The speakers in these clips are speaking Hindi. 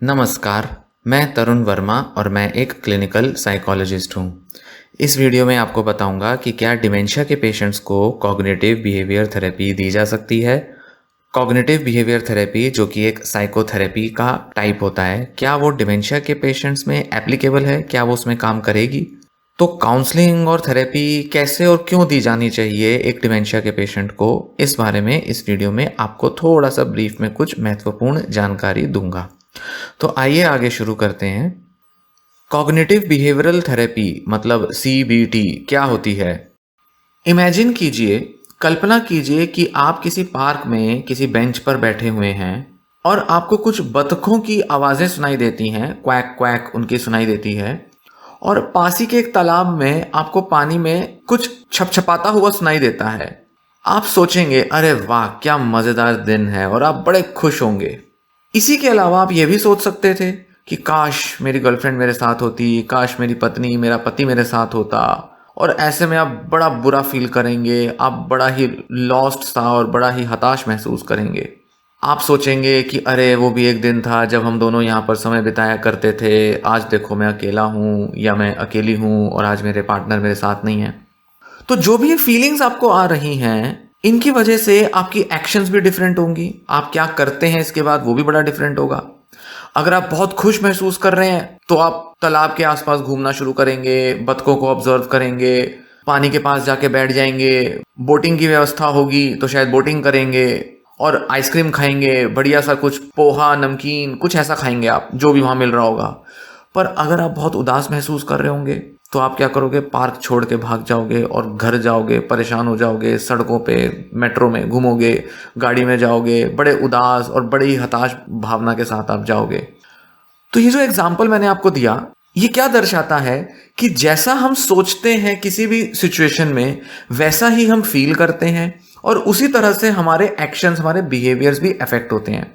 नमस्कार, मैं तरुण वर्मा और मैं एक क्लिनिकल साइकोलॉजिस्ट हूँ। इस वीडियो में आपको बताऊंगा कि क्या डिमेंशिया के पेशेंट्स को कॉग्निटिव बिहेवियर थेरेपी दी जा सकती है। कॉग्निटिव बिहेवियर थेरेपी जो कि एक साइकोथेरेपी का टाइप होता है, क्या वो डिमेंशिया के पेशेंट्स में एप्लीकेबल है? क्या वो उसमें काम करेगी? तो काउंसलिंग और थेरेपी कैसे और क्यों दी जानी चाहिए एक डिमेंशिया के पेशेंट को, इस बारे में इस वीडियो में आपको थोड़ा सा ब्रीफ में कुछ महत्वपूर्ण जानकारी दूंगा। तो आइए आगे शुरू करते हैं। कॉग्निटिव बिहेवियरल थेरेपी मतलब सीबीटी क्या होती है? इमेजिन कीजिए, कल्पना कीजिए कि आप किसी पार्क में किसी बेंच पर बैठे हुए हैं और आपको कुछ बतखों की आवाज़ें सुनाई देती हैं, क्वैक क्वैक उनकी सुनाई देती है। और पास ही के एक तालाब में आपको पानी में कुछ छपछपाता हुआ सुनाई देता है। आप सोचेंगे, अरे वाह क्या मज़ेदार दिन है, और आप बड़े खुश होंगे। इसी के अलावा आप ये भी सोच सकते थे कि काश मेरी गर्लफ्रेंड मेरे साथ होती, काश मेरी पत्नी मेरा पति मेरे साथ होता। और ऐसे में आप बड़ा बुरा फील करेंगे, आप बड़ा ही लॉस्ट सा और बड़ा ही हताश महसूस करेंगे। आप सोचेंगे कि अरे वो भी एक दिन था जब हम दोनों यहाँ पर समय बिताया करते थे, आज देखो मैं अकेला हूँ या मैं अकेली हूँ और आज मेरे पार्टनर मेरे साथ नहीं है। तो जो भी ये फीलिंग्स आपको आ रही हैं, इनकी वजह से आपकी एक्शंस भी डिफरेंट होंगी। आप क्या करते हैं इसके बाद वो भी बड़ा डिफरेंट होगा। अगर आप बहुत खुश महसूस कर रहे हैं तो आप तालाब के आसपास घूमना शुरू करेंगे, बतखों को ऑब्जर्व करेंगे, पानी के पास जाके बैठ जाएंगे। बोटिंग की व्यवस्था होगी तो शायद बोटिंग करेंगे और आइसक्रीम खाएंगे, बढ़िया सा कुछ पोहा नमकीन कुछ ऐसा खाएंगे आप, जो भी वहां मिल रहा होगा। पर अगर आप बहुत उदास महसूस कर रहे होंगे तो आप क्या करोगे? पार्क छोड़ के भाग जाओगे और घर जाओगे, परेशान हो जाओगे, सड़कों पे मेट्रो में घूमोगे, गाड़ी में जाओगे, बड़े उदास और बड़ी हताश भावना के साथ आप जाओगे। तो ये जो एग्जाम्पल मैंने आपको दिया, ये क्या दर्शाता है कि जैसा हम सोचते हैं किसी भी सिचुएशन में, वैसा ही हम फील करते हैं और उसी तरह से हमारे एक्शंस, हमारे बिहेवियर्स भी अफेक्ट होते हैं।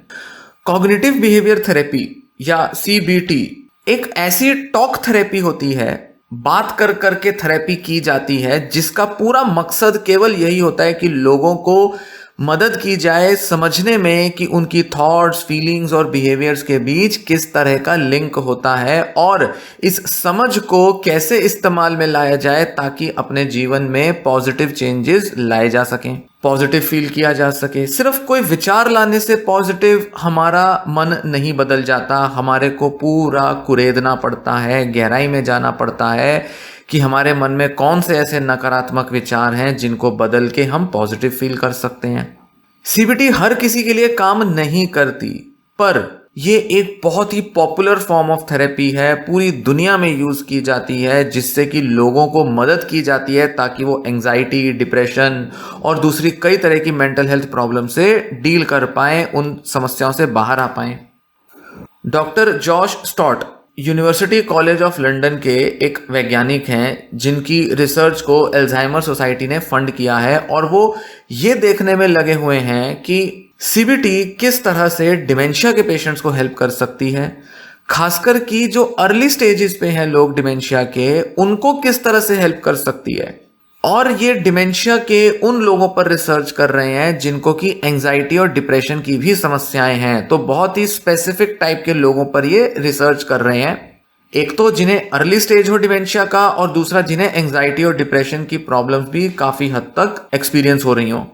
कॉग्निटिव बिहेवियर थेरेपी या सीबीटी एक ऐसी टॉक थेरेपी होती है, बात कर करके थेरेपी की जाती है, जिसका पूरा मकसद केवल यही होता है कि लोगों को मदद की जाए समझने में कि उनकी थॉट्स, फीलिंग्स और बिहेवियर्स के बीच किस तरह का लिंक होता है और इस समझ को कैसे इस्तेमाल में लाया जाए ताकि अपने जीवन में पॉजिटिव चेंजेस लाए जा सकें, पॉजिटिव फील किया जा सके। सिर्फ कोई विचार लाने से पॉजिटिव हमारा मन नहीं बदल जाता, हमारे को पूरा कुरेदना पड़ता है, गहराई में जाना पड़ता है कि हमारे मन में कौन से ऐसे नकारात्मक विचार हैं जिनको बदल के हम पॉजिटिव फील कर सकते हैं। सीबीटी हर किसी के लिए काम नहीं करती, पर ये एक बहुत ही पॉपुलर फॉर्म ऑफ थेरेपी है, पूरी दुनिया में यूज की जाती है, जिससे कि लोगों को मदद की जाती है ताकि वो एंजाइटी, डिप्रेशन और दूसरी कई तरह की मेंटल हेल्थ प्रॉब्लम से डील कर पाएं, उन समस्याओं से बाहर आ पाएं। Doctor Josh Stott University College of London के एक वैज्ञानिक हैं जिनकी रिसर्च को अल्जाइमर सोसाइटी ने फंड किया है, और वो ये देखने में लगे हुए हैं कि सीबीटी किस तरह से डिमेंशिया के पेशेंट्स को हेल्प कर सकती है, खासकर कि जो अर्ली स्टेजेस पे हैं लोग डिमेंशिया के, उनको किस तरह से हेल्प कर सकती है। और ये डिमेंशिया के उन लोगों पर रिसर्च कर रहे हैं जिनको कि एंजाइटी और डिप्रेशन की भी समस्याएं हैं। तो बहुत ही स्पेसिफिक टाइप के लोगों पर ये रिसर्च कर रहे हैं, एक तो जिन्हें अर्ली स्टेज हो डिमेंशिया का, और दूसरा जिन्हें एंजाइटी और डिप्रेशन की प्रॉब्लम्स भी काफी हद तक एक्सपीरियंस हो रही हो।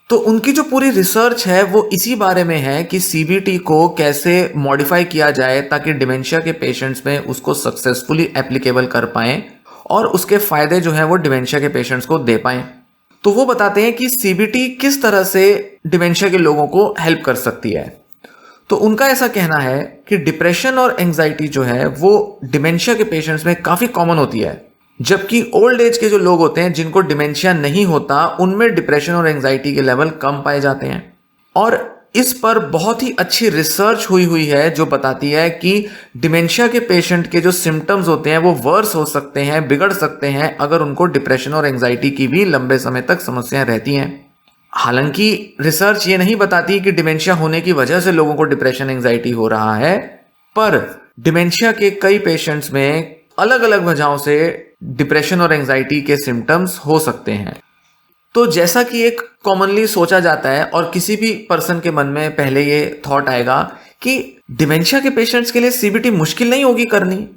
तो उनकी जो पूरी रिसर्च है वो इसी बारे में है कि सीबीटी को कैसे मॉडिफाई किया जाए ताकि डिमेंशिया के पेशेंट्स में उसको सक्सेसफुली एप्लीकेबल कर पाएं और उसके फायदे जो है वो डिमेंशिया के पेशेंट्स को दे पाएं। तो वो बताते हैं कि सीबीटी किस तरह से डिमेंशिया के लोगों को हेल्प कर सकती है। तो उनका ऐसा कहना है कि डिप्रेशन और एंजाइटी जो है वो डिमेंशिया के पेशेंट्स में काफी कॉमन होती है, जबकि ओल्ड एज के जो लोग होते हैं जिनको डिमेंशिया नहीं होता, उनमें डिप्रेशन और एंजाइटी के लेवल कम पाए जाते हैं। और इस पर बहुत ही अच्छी रिसर्च हुई है जो बताती है कि डिमेंशिया के पेशेंट के जो सिम्टम्स होते हैं वो वर्स हो सकते हैं, बिगड़ सकते हैं, अगर उनको डिप्रेशन और एंजाइटी की भी लंबे समय तक समस्याएं रहती हैं। हालांकि रिसर्च ये नहीं बताती कि डिमेंशिया होने की वजह से लोगों को डिप्रेशन, एंजाइटी हो रहा है, पर डिमेंशिया के कई पेशेंट्स में अलग अलग वजहों से डिप्रेशन और एंजाइटी के सिम्टम्स हो सकते हैं। तो जैसा कि एक कॉमनली सोचा जाता है और किसी भी पर्सन के मन में पहले ये थॉट आएगा कि डिमेंशिया के पेशेंट्स के लिए सीबीटी मुश्किल नहीं होगी करनी।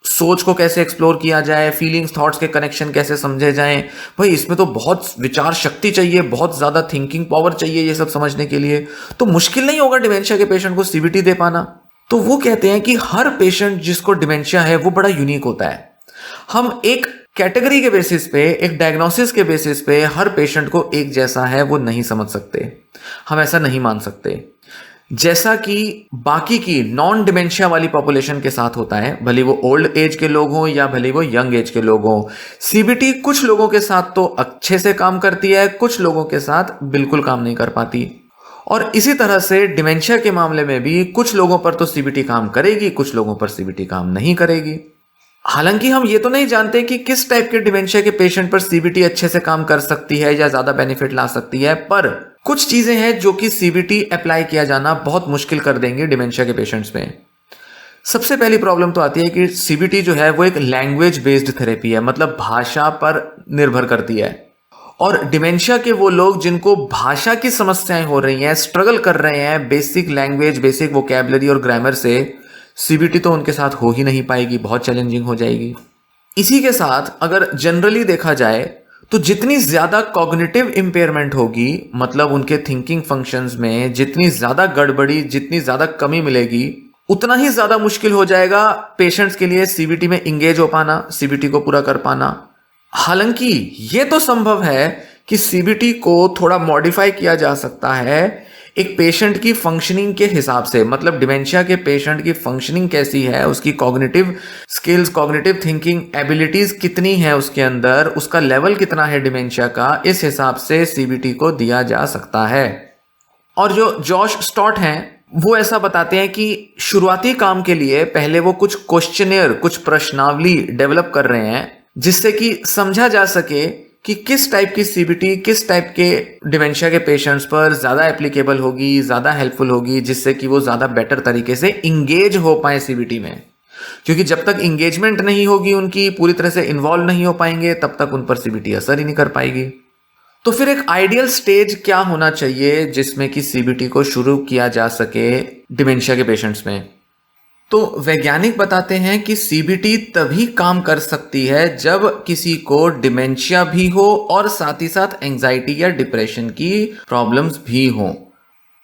सोच को कैसे एक्सप्लोर किया जाए, फीलिंग्स थॉट्स के कनेक्शन कैसे समझे जाएं, भाई इसमें तो बहुत विचार शक्ति चाहिए, बहुत ज़्यादा थिंकिंग पावर चाहिए ये सब समझने के लिए। तो मुश्किल नहीं होगा डिमेंशिया के पेशेंट को सीबीटी दे पाना। तो वो कहते हैं कि हर पेशेंट जिसको डिमेंशिया है वो बड़ा यूनिक होता है। हम एक कैटेगरी के बेसिस पे, एक डायग्नोसिस के बेसिस पे हर पेशेंट को एक जैसा है वो नहीं समझ सकते, हम ऐसा नहीं मान सकते। जैसा कि बाकी की नॉन डिमेंशिया वाली पॉपुलेशन के साथ होता है, भले वो ओल्ड एज के लोग हों या भले वो यंग एज के लोग हों, सीबीटी कुछ लोगों के साथ तो अच्छे से काम करती है, कुछ लोगों के साथ बिल्कुल काम नहीं कर पाती। और इसी तरह से डिमेंशिया के मामले में भी कुछ लोगों पर तो सीबीटी काम करेगी, कुछ लोगों पर सीबीटी काम नहीं करेगी। हालांकि हम ये तो नहीं जानते कि किस टाइप के डिमेंशिया के पेशेंट पर सीबीटी अच्छे से काम कर सकती है या ज्यादा बेनिफिट ला सकती है, पर कुछ चीजें हैं जो कि सीबीटी अप्लाई किया जाना बहुत मुश्किल कर देंगे डिमेंशिया के पेशेंट्स में। सबसे पहली प्रॉब्लम तो आती है कि सीबीटी जो है वो एक लैंग्वेज बेस्ड थेरेपी है, मतलब भाषा पर निर्भर करती है। और डिमेंशिया के वो लोग जिनको भाषा की समस्याएं हो रही हैं, स्ट्रगल कर रहे हैं बेसिक लैंग्वेज, बेसिक वोकैबुलरी और ग्रामर से, सीबीटी तो उनके साथ हो ही नहीं पाएगी, बहुत चैलेंजिंग हो जाएगी। इसी के साथ अगर जनरली देखा जाए तो जितनी ज्यादा कॉग्निटिव इंपेयरमेंट होगी, मतलब उनके थिंकिंग फंक्शंस में जितनी ज्यादा गड़बड़ी, जितनी ज्यादा कमी मिलेगी, उतना ही ज्यादा मुश्किल हो जाएगा पेशेंट्स के लिए सीबीटी में इंगेज हो पाना, सीबीटी को पूरा कर पाना। हालांकि ये तो संभव है कि सीबीटी को थोड़ा मॉडिफाई किया जा सकता है एक पेशेंट की फंक्शनिंग के हिसाब से, मतलब डिमेंशिया के पेशेंट की फंक्शनिंग कैसी है, उसकी cognitive skills, cognitive thinking abilities कितनी है उसके अंदर, उसका लेवल कितना है डिमेंशिया का, इस हिसाब से सीबीटी को दिया जा सकता है। और जो जॉश स्टॉट हैं वो ऐसा बताते हैं कि शुरुआती काम के लिए पहले वो कुछ क्वेश्चनियर, कुछ प्रश्नावली डेवलप कर रहे हैं जिससे कि समझा जा सके कि किस टाइप की सीबीटी किस टाइप के डिमेंशिया के पेशेंट्स पर ज़्यादा एप्लीकेबल होगी, ज़्यादा हेल्पफुल होगी, जिससे कि वो ज़्यादा बेटर तरीके से इंगेज हो पाए सीबीटी में। क्योंकि जब तक इंगेजमेंट नहीं होगी उनकी, पूरी तरह से इन्वॉल्व नहीं हो पाएंगे, तब तक उन पर सीबीटी असर ही नहीं कर पाएगी। तो फिर एक आइडियल स्टेज क्या होना चाहिए जिसमें कि सीबीटी को शुरू किया जा सके डिमेंशिया के पेशेंट्स में? तो वैज्ञानिक बताते हैं कि सीबीटी तभी काम कर सकती है जब किसी को डिमेंशिया भी हो और साथ ही साथ एंजाइटी या डिप्रेशन की प्रॉब्लम्स भी हों।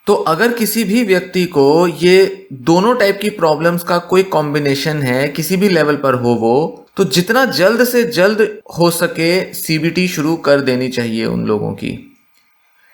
तो अगर किसी भी व्यक्ति को ये दोनों टाइप की प्रॉब्लम्स का कोई कॉम्बिनेशन है, किसी भी लेवल पर हो वो, तो जितना जल्द से जल्द हो सके सीबीटी शुरू कर देनी चाहिए उन लोगों की।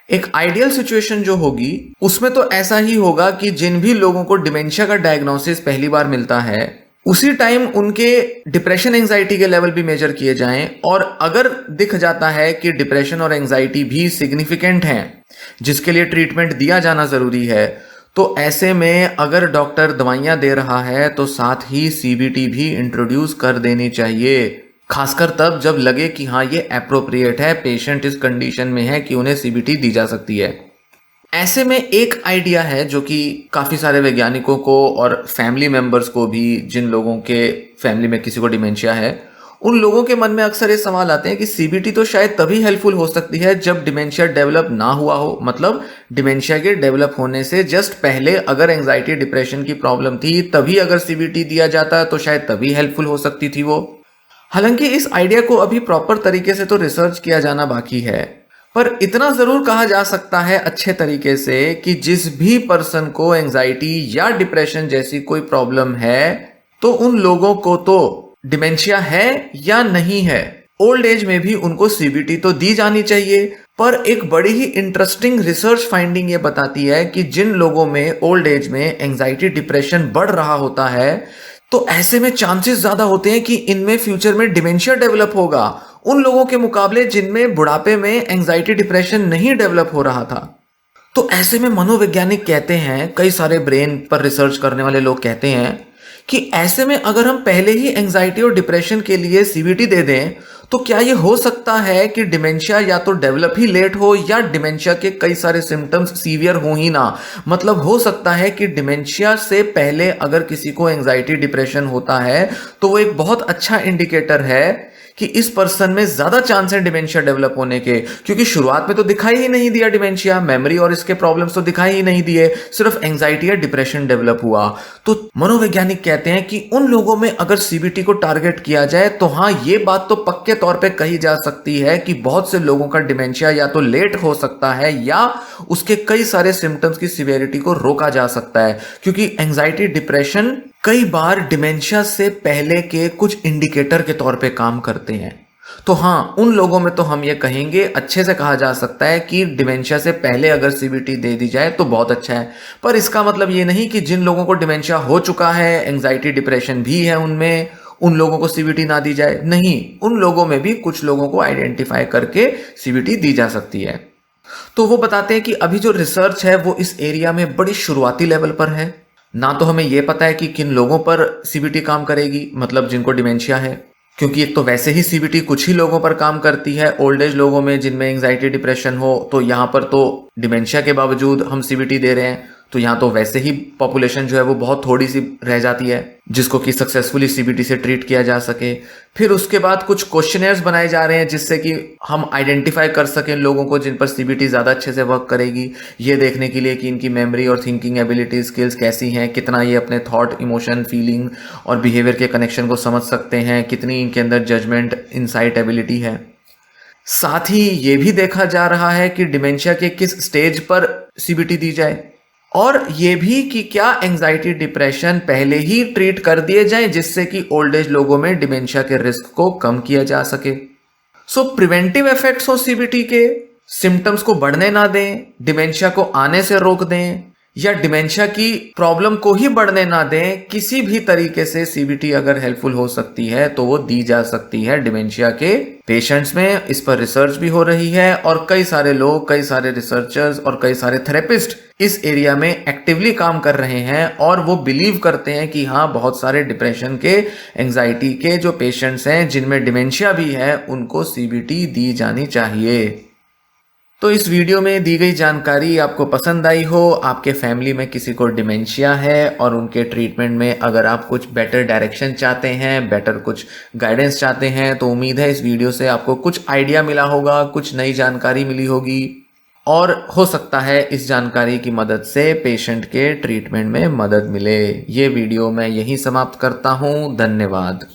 एक आइडियल सिचुएशन जो होगी उसमें तो ऐसा ही होगा कि जिन भी लोगों को डिमेंशिया का डायग्नोसिस पहली बार मिलता है उसी टाइम उनके डिप्रेशन एंजाइटी के लेवल भी मेजर किए जाएं, और अगर दिख जाता है कि डिप्रेशन और एंजाइटी भी सिग्निफिकेंट हैं जिसके लिए ट्रीटमेंट दिया जाना जरूरी है, तो ऐसे में अगर डॉक्टर दवाइयां दे रहा है तो साथ ही सीबीटी भी इंट्रोड्यूस कर देनी चाहिए, खासकर तब जब लगे कि हाँ ये एप्रोप्रिएट है, पेशेंट इस कंडीशन में है कि उन्हें सीबीटी दी जा सकती है। ऐसे में एक आइडिया है जो कि काफ़ी सारे वैज्ञानिकों को और फैमिली मेंबर्स को भी, जिन लोगों के फैमिली में किसी को डिमेंशिया है, उन लोगों के मन में अक्सर ये सवाल आते हैं कि सीबीटी तो शायद तभी हेल्पफुल हो सकती है जब डिमेंशिया डेवलप ना हुआ हो, मतलब डिमेंशिया के डेवलप होने से जस्ट पहले अगर एंजाइटी डिप्रेशन की प्रॉब्लम थी तभी अगर सीबीटी दिया जाता तो शायद तभी हेल्पफुल हो सकती थी वो। हालांकि इस आइडिया को अभी प्रॉपर तरीके से तो रिसर्च किया जाना बाकी है, पर इतना जरूर कहा जा सकता है अच्छे तरीके से कि जिस भी पर्सन को एंजाइटी या डिप्रेशन जैसी कोई प्रॉब्लम है तो उन लोगों को तो डिमेंशिया है या नहीं है, ओल्ड एज में भी उनको सीबीटी तो दी जानी चाहिए। पर एक बड़ी ही इंटरेस्टिंग रिसर्च फाइंडिंग ये बताती है कि जिन लोगों में ओल्ड एज में एंजाइटी डिप्रेशन बढ़ रहा होता है तो ऐसे में चांसेस ज्यादा होते हैं कि इनमें फ्यूचर में डिमेंशिया डेवलप होगा उन लोगों के मुकाबले जिनमें बुढ़ापे में एंजाइटी डिप्रेशन नहीं डेवलप हो रहा था। तो ऐसे में मनोवैज्ञानिक कहते हैं, कई सारे ब्रेन पर रिसर्च करने वाले लोग कहते हैं कि ऐसे में अगर हम पहले ही एंजाइटी और डिप्रेशन के लिए सीबीटी दे दें तो क्या ये हो सकता है कि डिमेंशिया या तो डेवलप ही लेट हो या डिमेंशिया के कई सारे सिम्टम्स सीवियर हो ही ना। मतलब हो सकता है कि डिमेंशिया से पहले अगर किसी को एंजाइटी डिप्रेशन होता है तो वो एक बहुत अच्छा इंडिकेटर है कि इस पर्सन में ज़्यादा चांस है डिमेंशिया डेवलप होने के, क्योंकि शुरुआत में तो दिखाई ही नहीं दिया डिमेंशिया, मेमोरी और इसके प्रॉब्लम्स तो दिखाई ही नहीं दिए, सिर्फ एंजाइटी या डिप्रेशन डेवलप हुआ। तो मनोवैज्ञानिक कहते हैं कि उन लोगों में अगर सीबीटी को टारगेट किया जाए तो हाँ, ये बात तो पक्के तौर पे कही जा सकती है कि बहुत से लोगों का डिमेंशिया या तो लेट हो सकता है या उसके कई सारे सिम्टम्स की सिवियरिटी को रोका जा सकता है, क्योंकि एंजाइटी डिप्रेशन कई बार डिमेंशिया से पहले के कुछ इंडिकेटर के तौर पे काम करते हैं। तो हाँ, उन लोगों में तो हम ये कहेंगे, अच्छे से कहा जा सकता है कि डिमेंशिया से पहले अगर सीबीटी दे दी जाए तो बहुत अच्छा है। पर इसका मतलब ये नहीं कि जिन लोगों को डिमेंशिया हो चुका है, एंजाइटी डिप्रेशन भी है उनमें, उन लोगों को सीबीटी ना दी जाए। नहीं, उन लोगों में भी कुछ लोगों को आइडेंटिफाई करके सीबीटी दी जा सकती है। तो वो बताते हैं कि अभी जो रिसर्च है वो इस एरिया में बड़ी शुरुआती लेवल पर है। ना तो हमें ये पता है कि किन लोगों पर सीबीटी काम करेगी, मतलब जिनको डिमेंशिया है, क्योंकि एक तो वैसे ही सीबीटी कुछ ही लोगों पर काम करती है, ओल्ड एज लोगों में जिनमें एंजाइटी डिप्रेशन हो। तो यहाँ पर तो डिमेंशिया के बावजूद हम सीबीटी दे रहे हैं, तो यहाँ तो वैसे ही पॉपुलेशन जो है वो बहुत थोड़ी सी रह जाती है जिसको कि सक्सेसफुली सीबीटी से ट्रीट किया जा सके। फिर उसके बाद कुछ क्वेश्चनेयर्स बनाए जा रहे हैं जिससे कि हम आइडेंटिफाई कर सकें लोगों को जिन पर सीबीटी ज़्यादा अच्छे से वर्क करेगी, ये देखने के लिए कि इनकी मेमोरी और थिंकिंग एबिलिटी स्किल्स कैसी हैं, कितना ये अपने थॉट, इमोशन, फीलिंग और बिहेवियर के कनेक्शन को समझ सकते हैं, कितनी इनके अंदर जजमेंट, इंसाइट एबिलिटी है। साथ ही ये भी देखा जा रहा है कि डिमेंशिया के किस स्टेज पर सीबीटी दी जाए, और ये भी कि क्या एंजाइटी डिप्रेशन पहले ही ट्रीट कर दिए जाएं जिससे कि ओल्ड एज लोगों में डिमेंशिया के रिस्क को कम किया जा सके। सो प्रिवेंटिव इफेक्ट्स हो सीबीटी के, सिम्टम्स को बढ़ने ना दें, डिमेंशिया को आने से रोक दें, या डिमेंशिया की प्रॉब्लम को ही बढ़ने ना दें। किसी भी तरीके से सीबीटी अगर हेल्पफुल हो सकती है तो वो दी जा सकती है डिमेंशिया के पेशेंट्स में। इस पर रिसर्च भी हो रही है और कई सारे लोग, कई सारे रिसर्चर्स और कई सारे थेरेपिस्ट इस एरिया में एक्टिवली काम कर रहे हैं, और वो बिलीव करते हैं कि हाँ, बहुत सारे डिप्रेशन के, एंजाइटी के जो पेशेंट्स हैं जिनमें डिमेंशिया भी है, उनको सीबीटी दी जानी चाहिए। तो इस वीडियो में दी गई जानकारी आपको पसंद आई हो, आपके फैमिली में किसी को डिमेंशिया है और उनके ट्रीटमेंट में अगर आप कुछ बेटर डायरेक्शन चाहते हैं, बेटर कुछ गाइडेंस चाहते हैं, तो उम्मीद है इस वीडियो से आपको कुछ आइडिया मिला होगा, कुछ नई जानकारी मिली होगी, और हो सकता है इस जानकारी की मदद से पेशेंट के ट्रीटमेंट में मदद मिले। ये वीडियो मैं यहीं समाप्त करता हूँ। धन्यवाद।